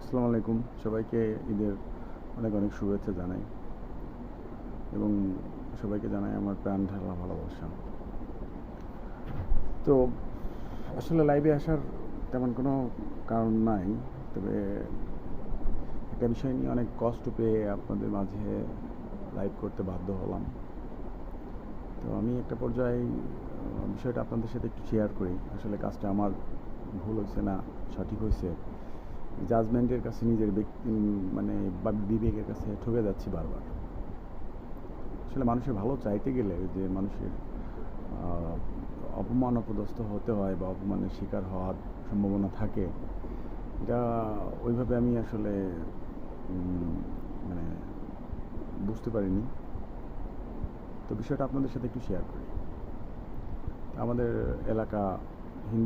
আসসালামু আলাইকুম, সবাইকে ঈদের অনেক অনেক শুভেচ্ছা জানাই এবং সবাইকে জানাই আমার প্রাণ ঢালা ভালোবাসা। তো আসলে লাইভে আসার তেমন কোনো কারণ নাই, তবে একটা বিষয় নিয়ে অনেক কষ্ট পেয়ে আপনাদের মাঝে লাইভ করতে বাধ্য হলাম। তো আমি একটা পর্যায়ে বিষয়টা আপনাদের সাথে একটু শেয়ার করি। আসলে কাজটা আমার ভুল হয়েছে না সঠিক হয়েছে, জাজমেন্টের কাছে নিজের ব্যক্তি মানে বিবেকের কাছে ঠকে যাচ্ছি বারবার। আসলে মানুষের ভালো চাইতে গেলে যে মানুষের আহ, অপমান অপদস্থ হতে হয় বা অপমানের শিকার হওয়ার সম্ভাবনা থাকে, এটা ওইভাবে আমি আসলে উম, মানে বুঝতে পারিনি। তো বিষয়টা আপনাদের সাথে একটু শেয়ার করি। আমাদের এলাকা হিন্দু